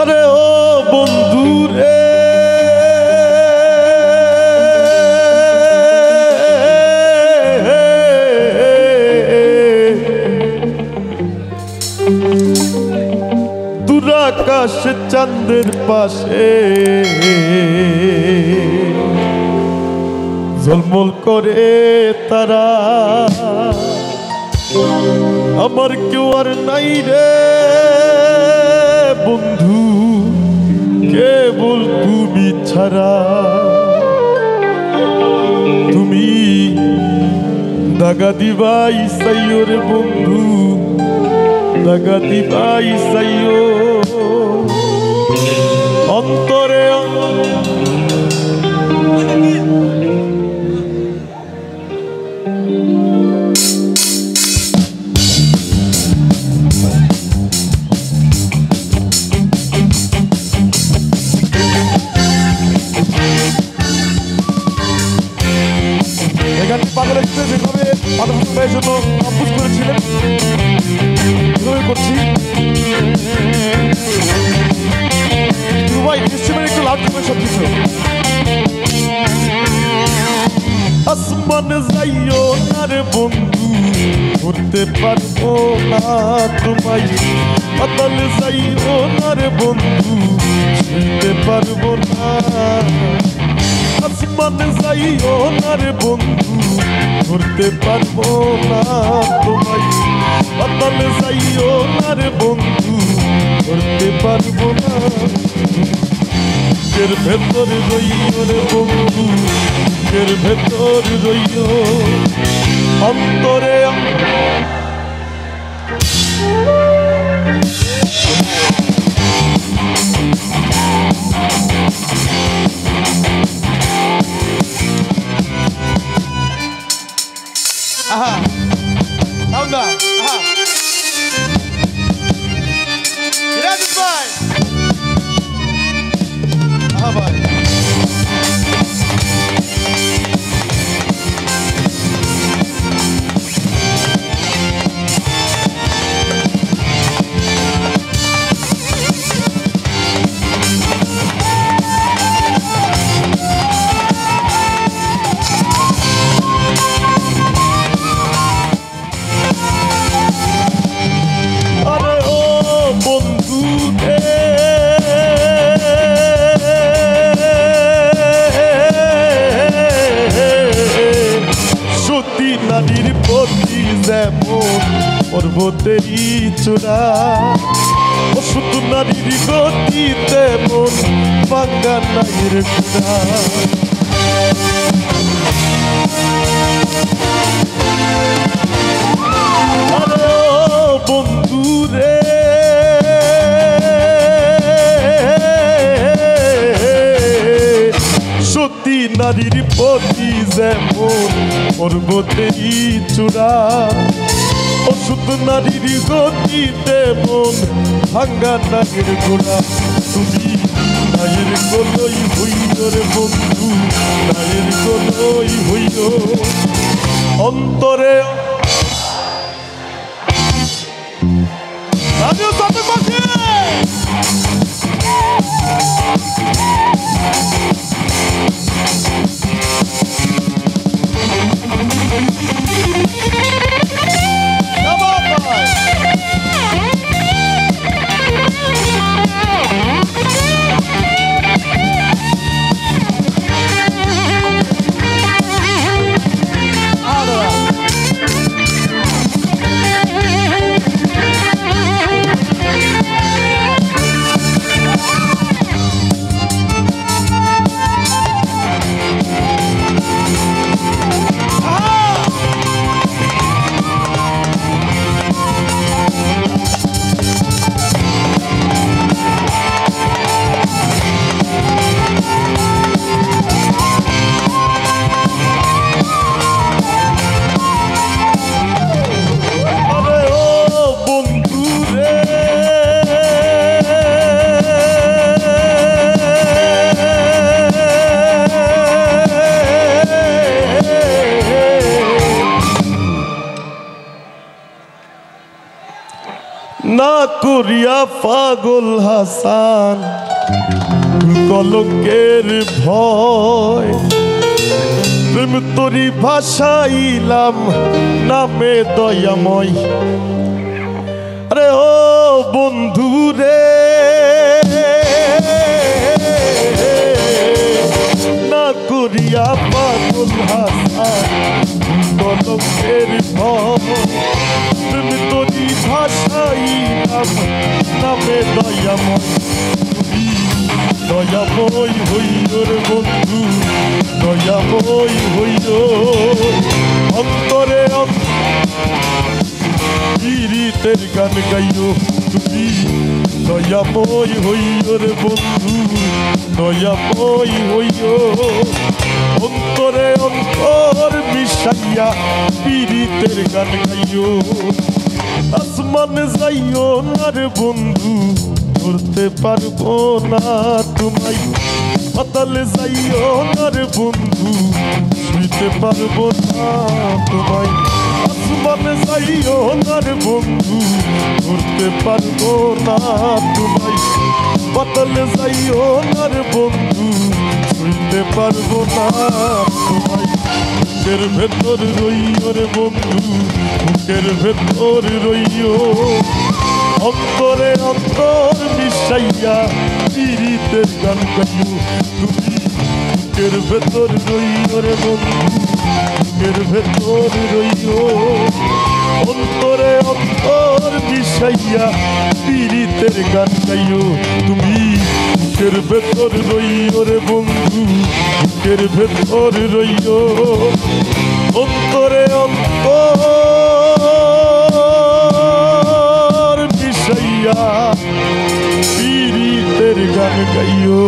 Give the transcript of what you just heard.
আরে ও বন্ধু রে দুরাকাশ চাঁদের পাশে ঝলমল করে তারা আমার কেউ আর নাই রে বন্ধু কেবল তুমি ছাড়া তুমি দাগা দিবাই সাইও রে বন্ধু দাগা দিবাই সাইও অন্তরে পাগল এক্সপ্রেস এভাবে মাথা ভাইয়ের জন্য কম্পোজ করেছিলেন এভাবে করছি ভাই নিশ্চয় একটু লাভ করবেন সব কিছু আসমান যাইও না রে বন্ধু ঘুরতে পারবো না তোমায় পাতাল যাইও না রে বন্ধু শুনতে পারবো না আসমান যাইও না রে বন্ধু ঘুরতে পারবো না তোমায় পাতাল যাইও না রে বন্ধু ঘুরতে পারবো না এর ভেতর রইও রে বন্ধু এর ভেতর রইও অন্তরে aha onda aha Ready boy aha boy নারীর প্রতি যেমন পর্বতেরই চূড়া অসুত নারীর গতি তেমন বাঙ্গা নাইয়ের চূড়া আরে ও বন্ধু রে সতী নারীর প্রতি যেমন পর্বতেরই চূড়া অসুত নারীর গতি তেমন ভাঙ্গা নাগের গোড়া তুমি নায়ের গলই হইল রে বন্ধু নায়ের গলই হইল অন্তরে করিয়া পাগল হাসান কলঙ্কের ভয় প্রেম তরি ভাসাইলাম নামে দয়াময় আরে ও বন্ধু রে না করিয়া পাগল হাসান কলঙ্কের ভয় প্রেম তরি ভাসাইলাম নামে দয়াময় দয়াময় হইল রে বন্ধু দয়াময় হইল অন্তরে পীড়িতের গান গাইও তুমি দয়াময় হইল রে বন্ধু দয়াময় হইল অন্তরে অন্তর মিশাইয়া পীড়িতের গান গাইও আসমানে যাইও না রে বন্ধু ধরতে পারবো না তোমায় পাতালে যাইও না রে বন্ধু শুইতে পারবো না তোমায় আসমানে যাইও না রে বন্ধু ধরতে পারবো না তোমায় পাতালে যাইও না রে বন্ধু শুইতে পারবো না তোমায় বুকের ভেতর রইও রে বন্ধু বুকের ভেতর রইও অন্তরে অন্তর মিশাইয়া পীড়িতের গান গাইও তুমি বুকের ভেতর রইও রে বন্ধু বুকের ভেতর রইও অন্তরে অন্তর মিশাইয়া পীড়িতের গান গাইও তুমি বুকের ভেতর রইও রে বন্ধু বুকের ভেতর রইও অন্তরে অন্তর মিশাইয়া পীড়িতের গান গাইও।